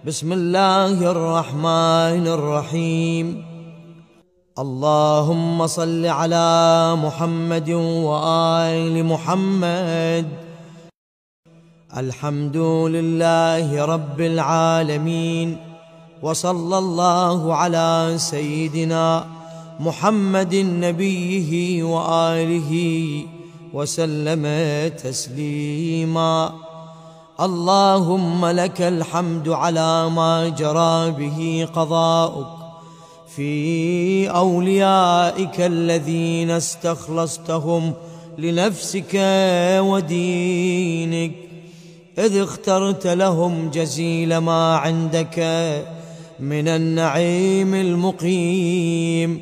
بسم الله الرحمن الرحيم. اللهم صل على محمد وآل محمد. الحمد لله رب العالمين، وصلى الله على سيدنا محمد نبيه وآله وسلم تسليما. اللهم لك الحمد على ما جرى به قضاؤك في أوليائك الذين استخلصتهم لنفسك ودينك، إذ اخترت لهم جزيل ما عندك من النعيم المقيم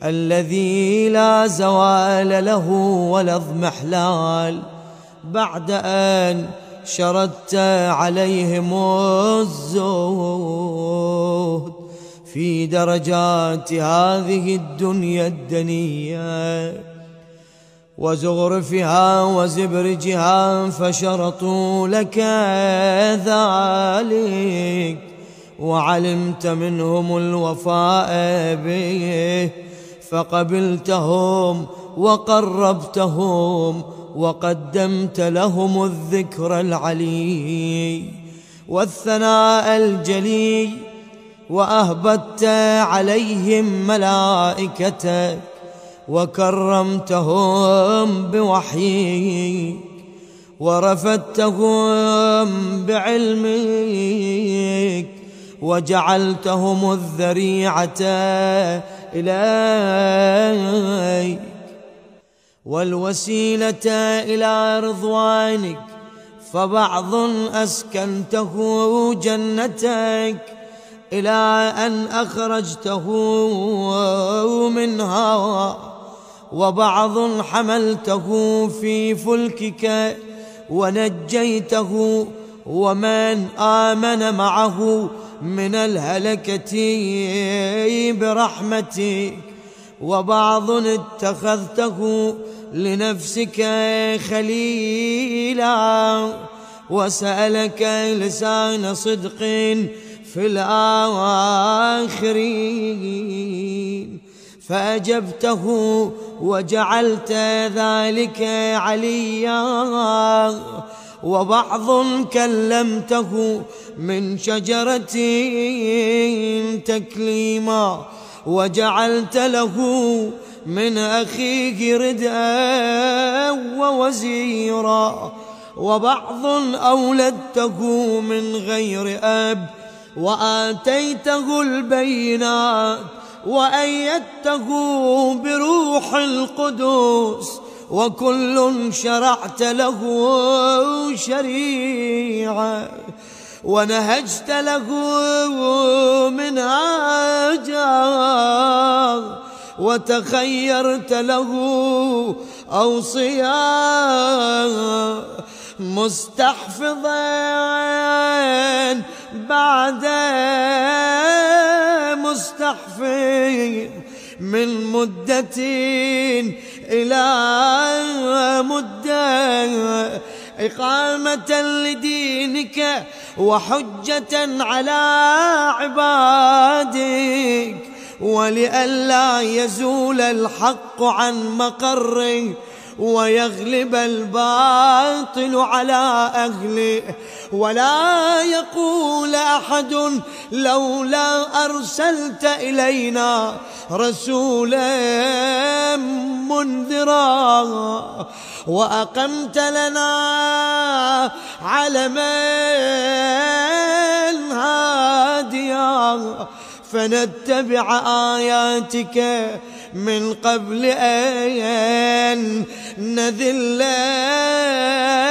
الذي لا زوال له ولا اضمحلال، بعد أن شردت عليهم الزهد في درجات هذه الدنيا الدنية وزخرفها وزبرجها، فشرطوا لك ذلك وعلمت منهم الوفاء به، فقبلتهم وقربتهم وقدمت لهم الذكر العلي والثناء الجلي، وأهبت عليهم ملائكتك وكرمتهم بوحيك ورفدتهم بعلمك وجعلتهم الذريعة إليك والوسيلة إلى رضوانك، فبعض أسكنته جنتك إلى أن أخرجته منها، وبعض حملته في فلكك ونجيته ومن آمن معه من الهلكة برحمتك، وبعض اتخذته لنفسك خليلا وسألك لسان صدق في الآخرين فأجبته وجعلت ذلك عليا، وبعض كلمته من شجرة تكليما وجعلت له من أخيه ردءا ووزيرا، وبعض أولدته من غير أب وآتيته البينات وأيدته بروح القدس، وكل شرعت له شريعة ونهجت له منهاجا وتخيرت له أوصياء، مستحفظا بعد مستحفظ من مدة إلى مدة، إقامة لدينك وحجة على عبادك، ولئلا يزول الحق عن مقره ويغلب الباطل على أهله، ولا يقول أحد لولا أرسلت إلينا رسولا منذرا وأقمت لنا علما هاديا فنتبع آياتك من قبل أن نذل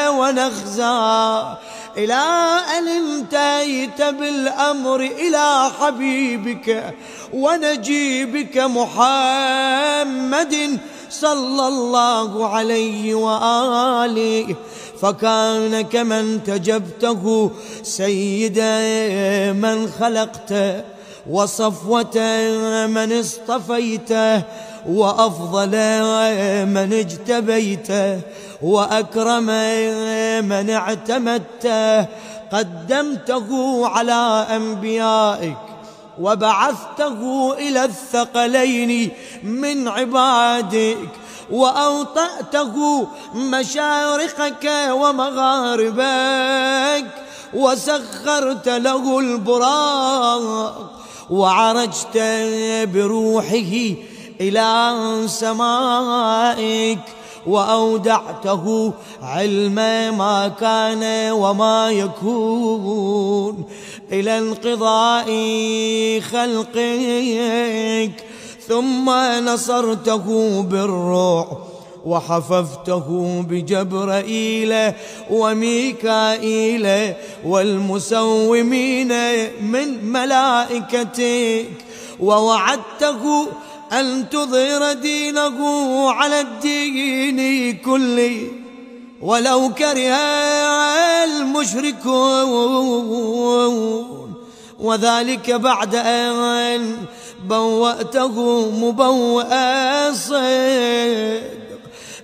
ونخزى، إلى أن انتهيت بالأمر إلى حبيبك ونجيبك محمد صلى الله عليه وآله، فكان كمن تجبته سيد من خلقت وصفوة من اصطفيته وأفضل من اجتبيته وأكرم من اعتمدته، قدمته على أنبيائك وبعثته إلى الثقلين من عبادك وأوطأته مشارقك ومغاربك وسخرت له البراق وعرجت بروحه إلى سمائك وأودعته علم ما كان وما يكون إلى انقضاء خلقك، ثم نصرته بالروح وحففته بجبرائيل وميكائيل والمسومين من ملائكتك، ووعدته أن تظهر دينه على الدين كله ولو كره المشركون، وذلك بعد أن بوأته مبوأ صدق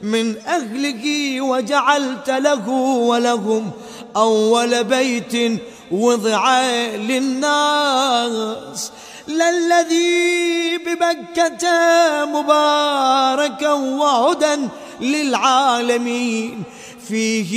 من أهله وجعلت له ولهم أول بيت وضع للناس للذي بمكة مباركا وهدى للعالمين فيه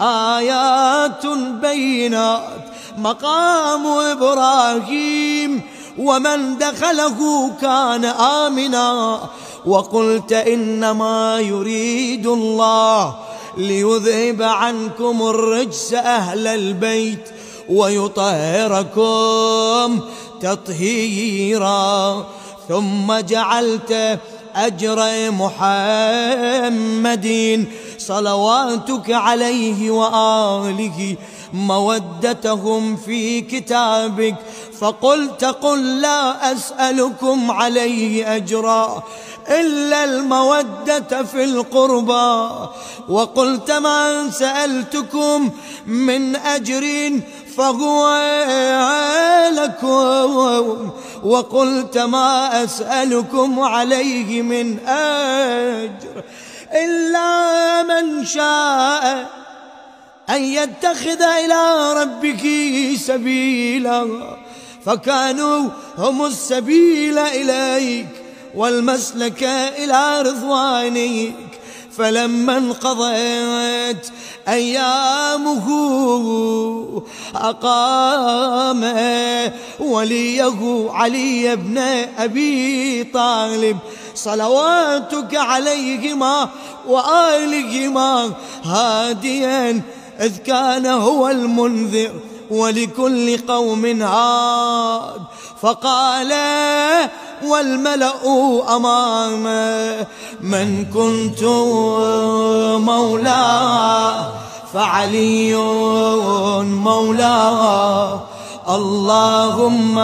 آيات بينات مقام إبراهيم ومن دخله كان آمنا. وقلت إنما يريد الله ليذهب عنكم الرجس أهل البيت ويطهركم تطهيرا. ثم جعلت أجر محمد صلواتك عليه وآله مودتهم في كتابك، فقلت قل لا أسألكم عليه أجرا إلا المودة في القربى، وقلت ما سألتكم من أجر فهو لكم، وقلت ما أسألكم عليه من أجر إلا من شاء أن يتخذ إلى ربه سبيلا، فكانوا هم السبيل إليك والمسلك إلى رضوانك. فلما انقضت أيامه أقام وليه علي بن أبي طالب صلواتك عليهما وآلهما هاديا، إذ كان هو المنذر ولكل قوم هاد. فقال والملأ أمام من كنت مولاه فعلي مولاه، اللهم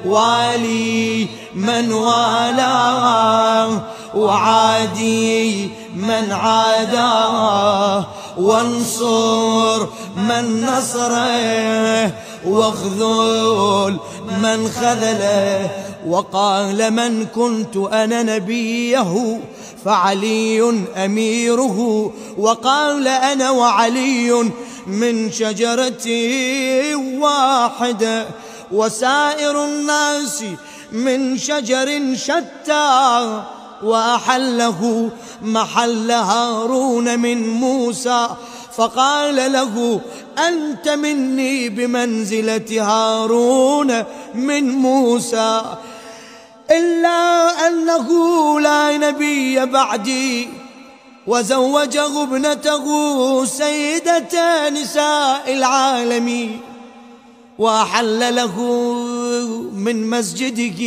والي من والاه وعادي من عاداه، وانصر من نصره واخذل من خذله. وقال من كنت أنا نبيه فعلي أميره، وقال أنا وعلي من شجرة واحدة وسائر الناس من شجر شتى، وأحله محل هارون من موسى، فقال له أنت مني بمنزلة هارون من موسى، إلا أنه لا نبي بعدي، وزوجه ابنته سيدة نساء العالمين، وأحل له من مسجده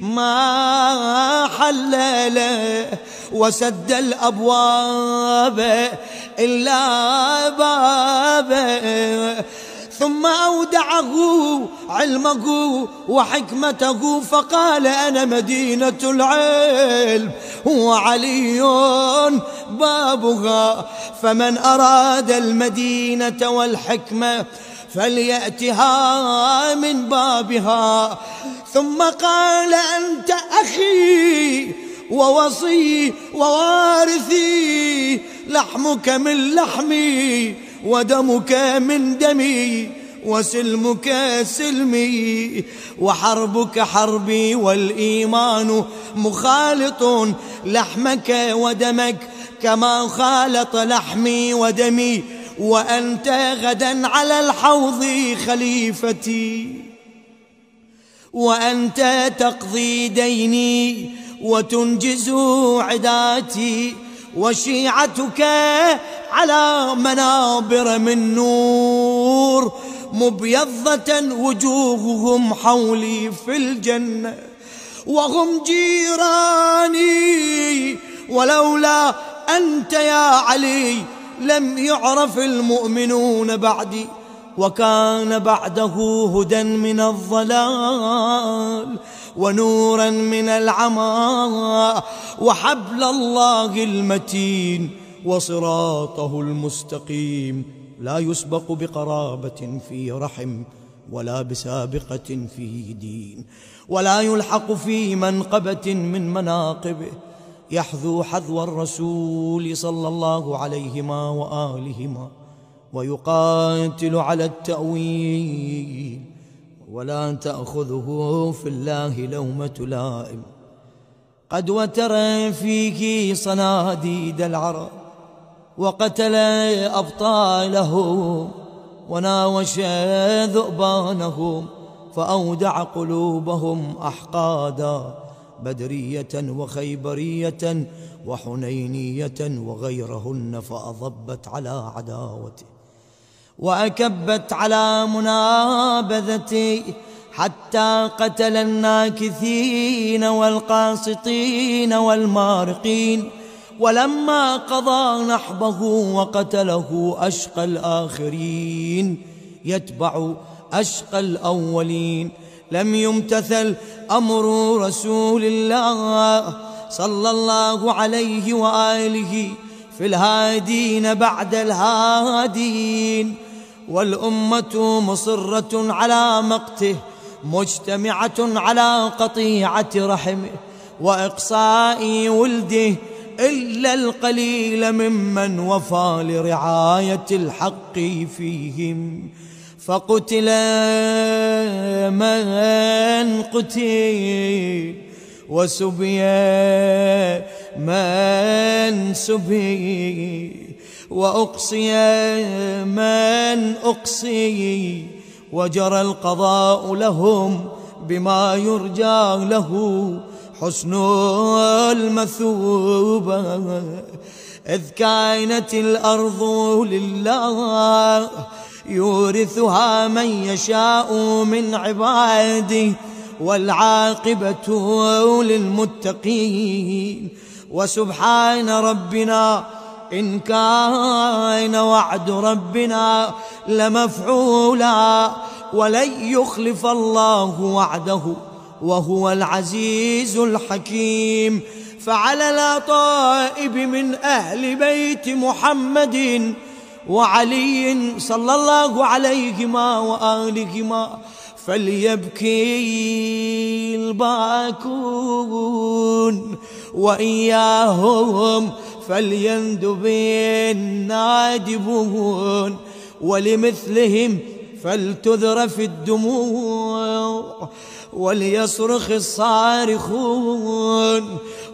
ما حل له، وسد الأبواب إلا بابه، ثم أودعه علمه وحكمته، فقال أنا مدينة العلم وعلي بابها، فمن أراد المدينة والحكمة فليأتها من بابها. ثم قال أنت أخي ووصي ووارثي، لحمك من لحمي ودمك من دمي وسلمك سلمي، وحربك حربي والإيمان مخالط لحمك ودمك كما خالط لحمي ودمي، وأنت غدا على الحوض خليفتي، وأنت تقضي ديني وتنجز عداتي، وشيعتك على منابر من نور مبيضة وجوههم حولي في الجنة، وهم جيراني، ولولا أنت يا علي لم يعرف المؤمنون بعدي، وكان بعده هدى من الضلال ونورا من العمى، وحبل الله المتين وصراطه المستقيم لا يسبق بقرابة في رحم، ولا بسابقة في دين، ولا يلحق في منقبة من مناقبه، يحذو حذو الرسول صلى الله عليهما وآلهما، ويقاتل على التأويل، ولا تأخذه في الله لومة لائم. قد وتر فيه صناديد العرب، وقتل أبطالهم، وناوش ذؤبانهم، فأودع قلوبهم أحقادا، بدرية وخيبرية وحنينية وغيرهن، فأضبت على عداوته وأكبت على منابذته، حتى قتل الناكثين والقاسطين والمارقين، ولما قضى نحبه وقتله أشقى الآخرين يتبع أشقى الأولين، لم يمتثل أمر رسول الله صلى الله عليه وآله في الهادين بعد الهادين، والأمة مصرة على مقته، مجتمعة على قطيعة رحمه وإقصاء ولده، إلا القليل ممن وفى لرعاية الحق فيهم، فقتل من قتل، وسبي من سبي، وأقصي من أقصي، وجرى القضاء لهم بما يرجى له حسن المثوبة، إذ كانت الأرض لله يورثها من يشاء من عباده، والعاقبة للمتقين. وسبحان ربنا إن كان وعد ربنا لمفعولا، ولن يخلف الله وعده وهو العزيز الحكيم. فعلى الأطائب من أهل بيت محمد وعلي صلى الله عليهما وآلهما فليبكي الباكون، وإياهم فليندب النادبون، ولمثلهم فلتذرف الدموع، وليصرخ الصارخون،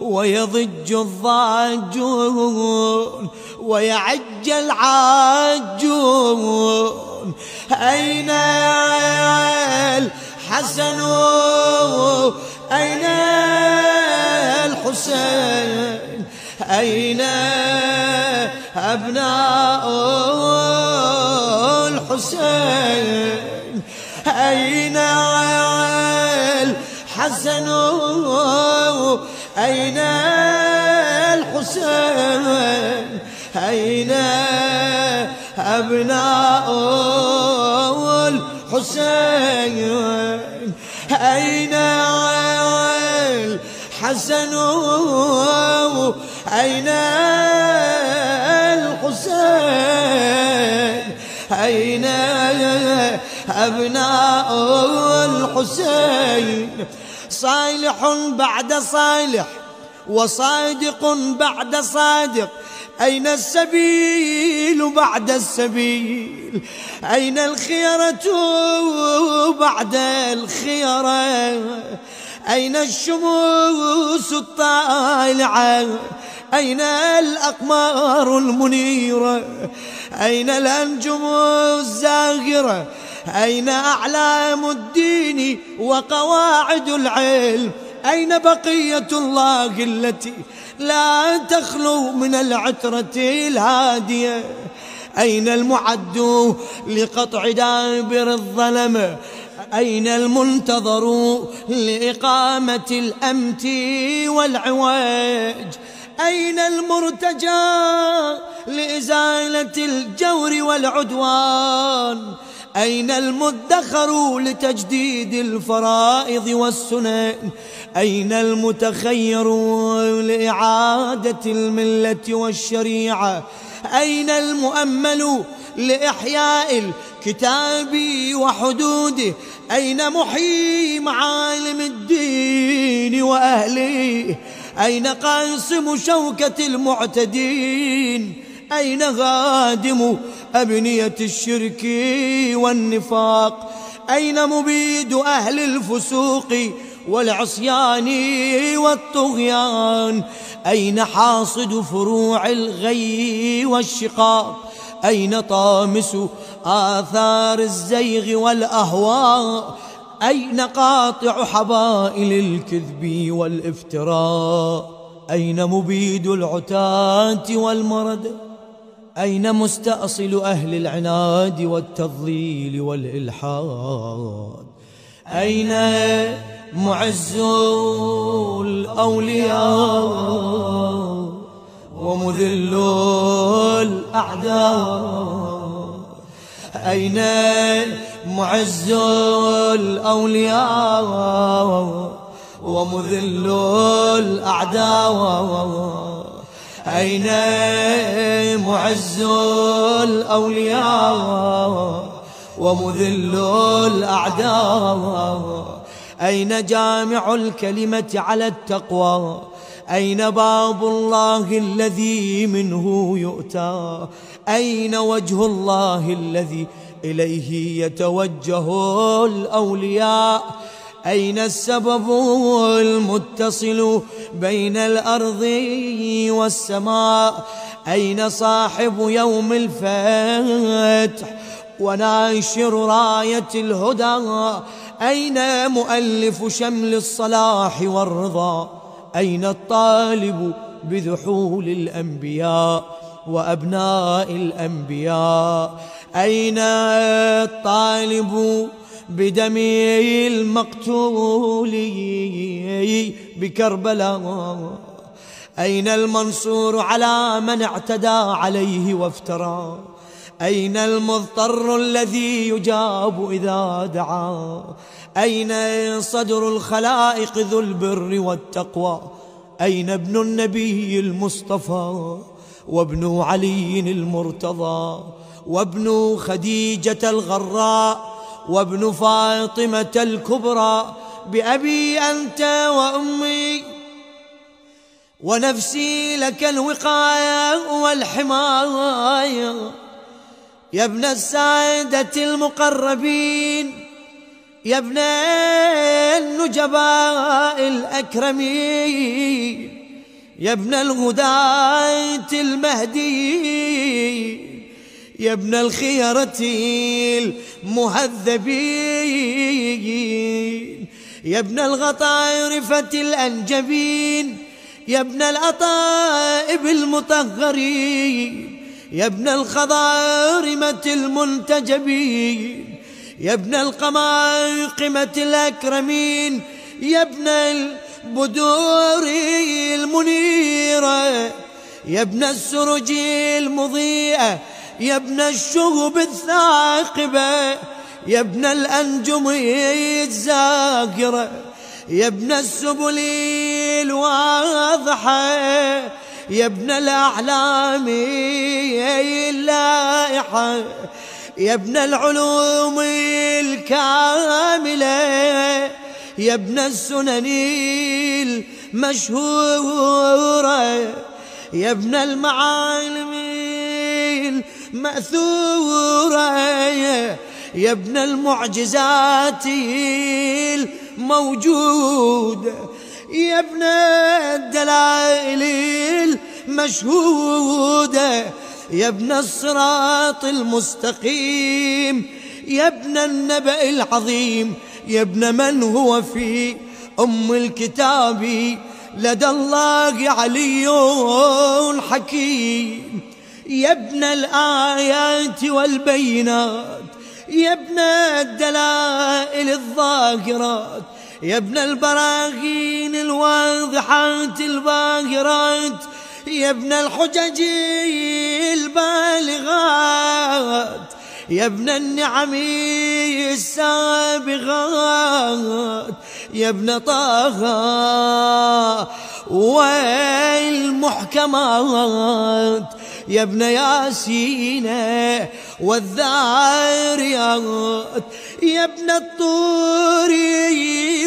ويضج الضاجون، ويعج العاجون. أين الحسن أين الحسين، أين أبناء الحسين، أين الحسن أين الحسين، أين أبناء الحسين، أين الحسن أين الحسين، أين أبناء الحسين. صالح بعد صالح وصادق بعد صادق، أين السبيل بعد السبيل؟ أين الخيرة بعد الخيرة؟ أين الشموس الطالعة؟ أين الأقمار المنيرة؟ أين الأنجم الزاهرة؟ أين أعلام الدين وقواعد العلم؟ أين بقية الله التي لا تخلو من العترة الهادية؟ أين المعد لقطع دابر الظلم؟ أين المنتظر لإقامة الأمت والعواج؟ أين المرتجى لإزالة الجور والعدوان؟ أين المدخر لتجديد الفرائض والسنن؟ أين المتخير لإعادة الملة والشريعة؟ أين المؤمل لإحياء الكتاب وحدوده؟ أين محيي معالم الدين وأهله؟ أين قاسم شوكة المعتدين؟ أين غادم أبنية الشرك والنفاق؟ أين مبيد أهل الفسوق والعصيان والطغيان؟ أين حاصد فروع الغي والشقاق؟ أين طامس آثار الزيغ والأهواء؟ أين قاطع حبائل الكذب والافتراء؟ أين مبيد العتاة والمرد؟ أين مستأصل أهل العناد والتضليل والإلحاد؟ أين معز الأولياء ومذل الأعداء؟ أين معز الأولياء ومذل الأعداء؟ أين معز الأولياء ومذل الأعداء؟ أين جامع الكلمة على التقوى؟ أين باب الله الذي منه يؤتى؟ أين وجه الله الذي إليه يتوجه الأولياء؟ أين السبب المتصل بين الأرض والسماء؟ أين صاحب يوم الفتح وناشر راية الهدى؟ أين مؤلف شمل الصلاح والرضا؟ أين الطالب بذحول الأنبياء وأبناء الأنبياء؟ أين الطالب بدم المقتول بكربلاء؟ أين المنصور على من اعتدى عليه وافترى؟ أين المضطر الذي يجاب إذا دعا؟ أين صدر الخلائق ذو البر والتقوى؟ أين ابن النبي المصطفى وابن علي المرتضى وابن خديجة الغراء وابن فاطمة الكبرى؟ بأبي أنت وأمي ونفسي لك الوقاية والحماية، يا ابن السادة المقربين، يا ابن النجباء الأكرمين، يا ابن الهداة المهديين، يا ابن الخيرة المهذبين، يا ابن الغطارفة الأنجبين، يا ابن الأطائب المطهرين، يا ابن الخضارمة المنتجبين، يا ابن القماقمة الأكرمين، يا ابن البدور المنيرة، يا ابن السرج المضيئة، يا ابن الشهب الثاقبة، يا ابن الأنجم الزاهرة، يا ابن السبل الواضحة، يا ابن الأعلام اللائحة، يا ابن العلوم الكاملة، يا ابن السنن المشهورة، يا ابن المعالم المأثورة، يا ابن المعجزات الموجودة، يا ابن الدلائل المشهودة، يا ابن الصراط المستقيم، يا ابن النبأ العظيم، يا ابن من هو في الكتاب لدى الله علي حكيم، يا ابن الآيات والبينات، يا ابن الدلائل الظاهرات، يا ابن البراهين الواضحات الباهرات، يا ابن الحجج البالغات، يا ابن النعم السابغات، يا ابن طه والمحكمات، يا ابن ياسين والذاريات، يا ابن الطور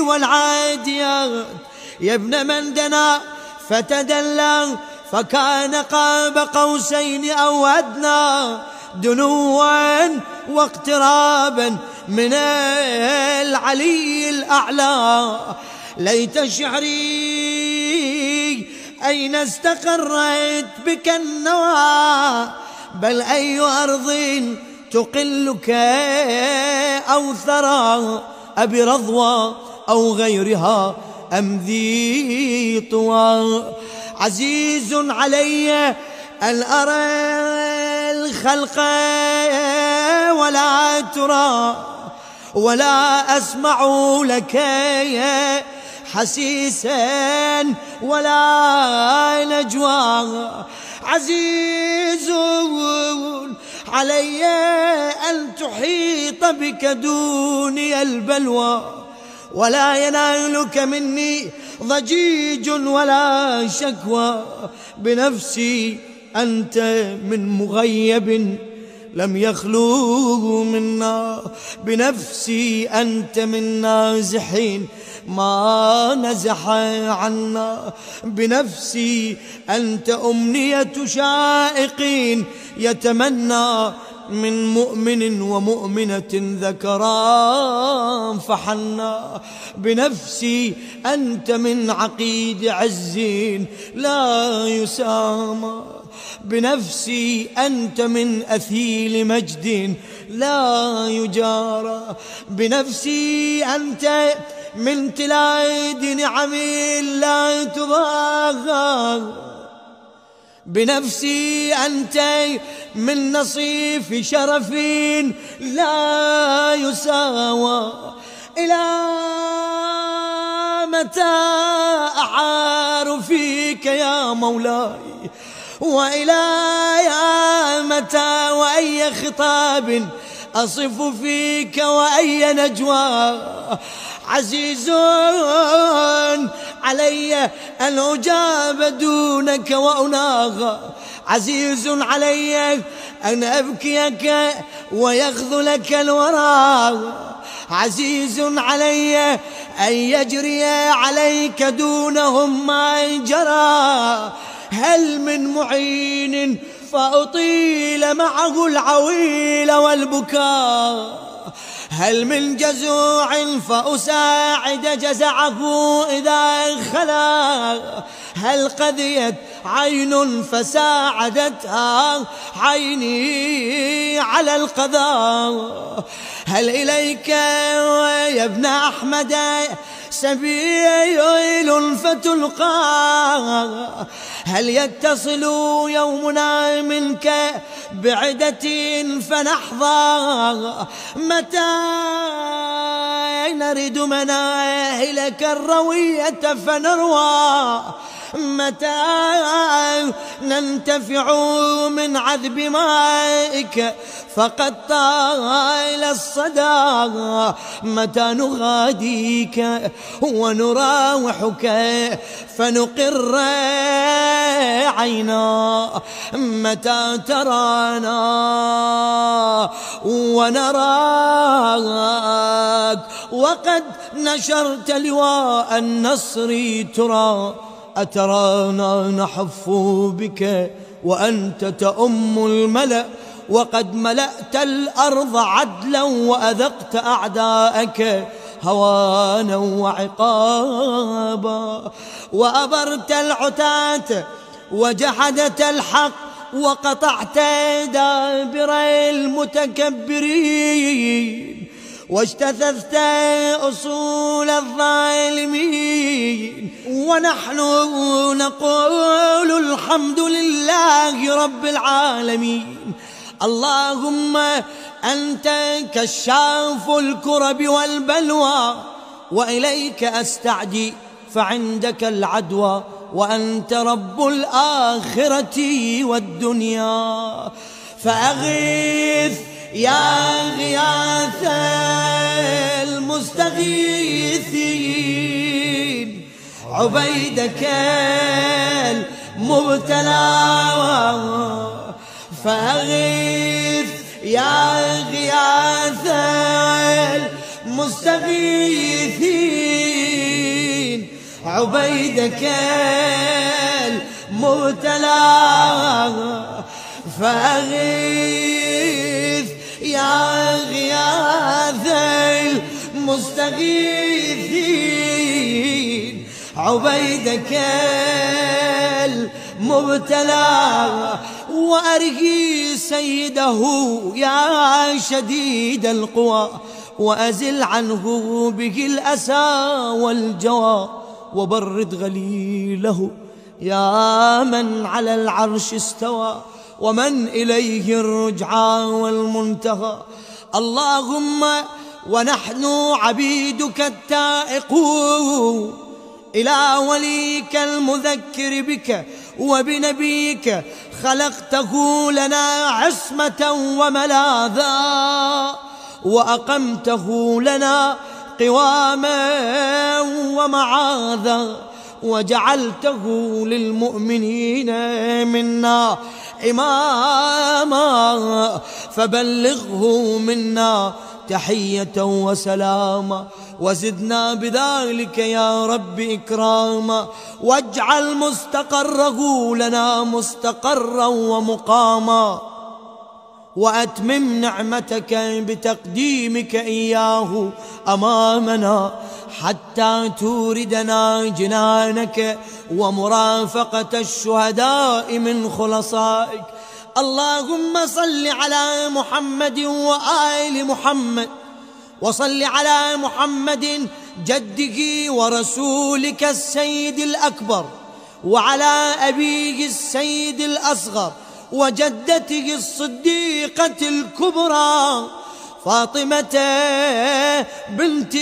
والعاديات، يا ابن من دنا فتدلى فكان قاب قوسين أو أدنى، دنوا واقترابا من العلي الأعلى. ليت شعري أين استقرت بك النوى، بل أي أرض تقلك أو ثرى، أبي رضوى أو غيرها أم ذي طوى. عزيز علي أن أرى الخلق ولا ترى، ولا أسمع لك حسيسا ولا نجوى. عزيز علي أن تحيط بك دوني البلوى، ولا ينالك مني ضجيج ولا شكوى. بنفسي أنت من مغيب لم يخلو منا، بنفسي أنت من نازحين ما نزح عنا، بنفسي أنت أمنية شائقين يتمنى من مؤمن ومؤمنة ذكرا فحنا. بنفسي أنت من عقيد عز لا يسامى، بنفسي أنت من أثيل مجد لا يجارى، بنفسي أنت من تلايد نعم لا تضاهى، بنفسي أنت من نصيف شرف لا يساوى. إلى متى أعار فيك يا مولاي، وإلى يا متى وأي خطاب أصف فيك وأي نجوى. عزيز علي أن أجاب دونك وأناغى، عزيز علي أن أبكيك ويخذلك الورى، عزيز علي أن يجري عليك دونهم ما جرى. هل من معين فأطيل معه العويل والبكاء، هل من جزوع فأساعد جزعه إذا خلا، هل قذيت عين فساعدتها عيني على القضاء. هل إليك يا ابن أحمد سبيل فتلقى، هل يتصل يومنا منك بعدة فنحظى. متى نرد مناهلك الروية فنروى، متى ننتفع من عذب مائك فقد طال الصدى. متى نغاديك ونراوحك فنقر عينا، متى ترانا ونراك وقد نشرت لواء النصر ترى. أترانا نحف بك وأنت تؤم الملأ، وقد ملأت الأرض عدلا وأذقت أعداءك هوانا وعقابا، وأبرت العتاة وجحدت الحق، وقطعت دابر المتكبرين، واجتثثت أصول الظالمين. ونحن نقول الحمد لله رب العالمين. اللهم أنت كشاف الكرب والبلوى، وإليك أستعدي فعندك العدوى، وأنت رب الآخرة والدنيا. فأغيث يا غياث المستغيثين عبيدك المبتلى. فأغيث يا غياث المستغيثين عبيدك المبتلى. فأغيث يا غياث المستغيثين عبيدك المبتلى. وأرجي سيده يا شديد القوى، وأزل عنه به الأسى والجوى، وبرد غليله يا من على العرش استوى، ومن إليه الرجعى والمنتهى. اللهم ونحن عبيدك التائقون إلى وليك المذكر بك وبنبيك، خلقته لنا عصمة وملاذا، وأقمته لنا قواما ومعاذا، وجعلته للمؤمنين منا إماما، فبلغه منا تحية وسلاما، وزدنا بذلك يا رب إكراما، واجعل مستقره لنا مستقرا ومقاما، وأتمم نعمتك بتقديمك إياه أمامنا، حتى توردنا جنانك ومرافقة الشهداء من خلصائك. اللهم صل على محمد وآل محمد، وصل على محمد جده ورسولك السيد الأكبر، وعلى أبيه السيد الأصغر، وجدته الصديقة الكبرى فاطمة بنت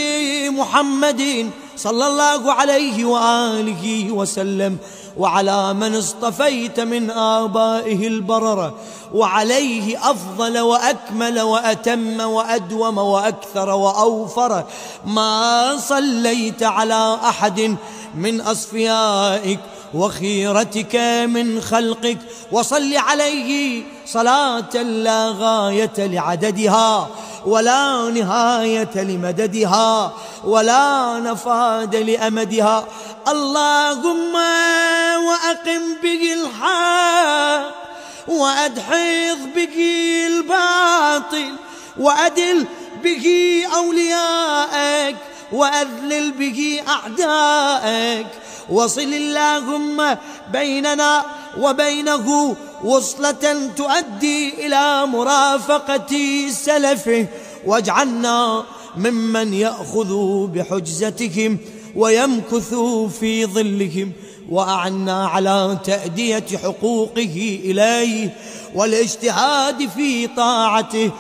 محمد صلى الله عليه وآله وسلم، وعلى من اصطفيت من آبائه البررة، وعليه أفضل وأكمل وأتم وأدوم وأكثر وأوفر ما صليت على أحد من أصفيائك وخيرتك من خلقك. وصل عليه صلاة لا غاية لعددها، ولا نهاية لمددها، ولا نفاد لأمدها. اللهم وأقم به الحق، وأدحض به الباطل، وأدل به أوليائك، وأذلل به أعدائك. وصل اللهم بيننا وبينه وصلة تؤدي إلى مرافقة سلفه، واجعلنا ممن يأخذ بحجزتهم ويمكث في ظلهم، وأعنا على تأدية حقوقه إليه والاجتهاد في طاعته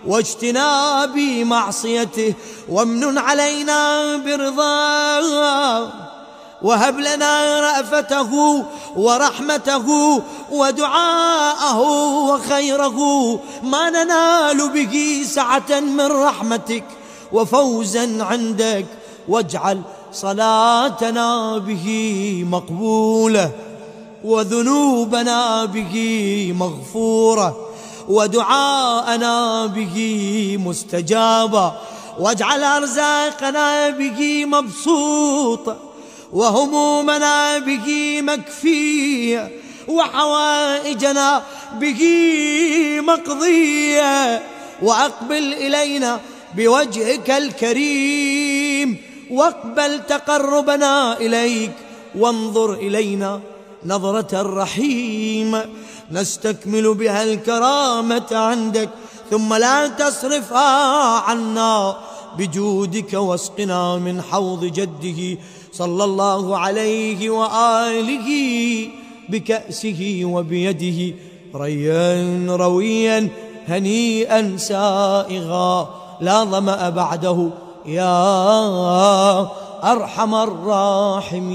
واجتناب معصيته، وامنن علينا برضاه، وهب لنا رأفته ورحمته ودعاءه وخيره، ما ننال به سعة من رحمتك وفوزا عندك. واجعل صلاتنا به مقبولة، وذنوبنا به مغفورة، ودعاءنا به مستجابة، واجعل أرزاقنا به مبسوطة، وهمومنا به مكفية، وحوائجنا به مقضية. وأقبل إلينا بوجهك الكريم، واقبل تقربنا إليك، وانظر إلينا نظرة الرحيم نستكمل بها الكرامة عندك، ثم لا تصرفها عنا بجودك، واسقنا من حوض جده صلى الله عليه وآله بكأسه وبيده ريا رويا هنيئا سائغا لا ظمأ بعده يا أرحم الراحمين.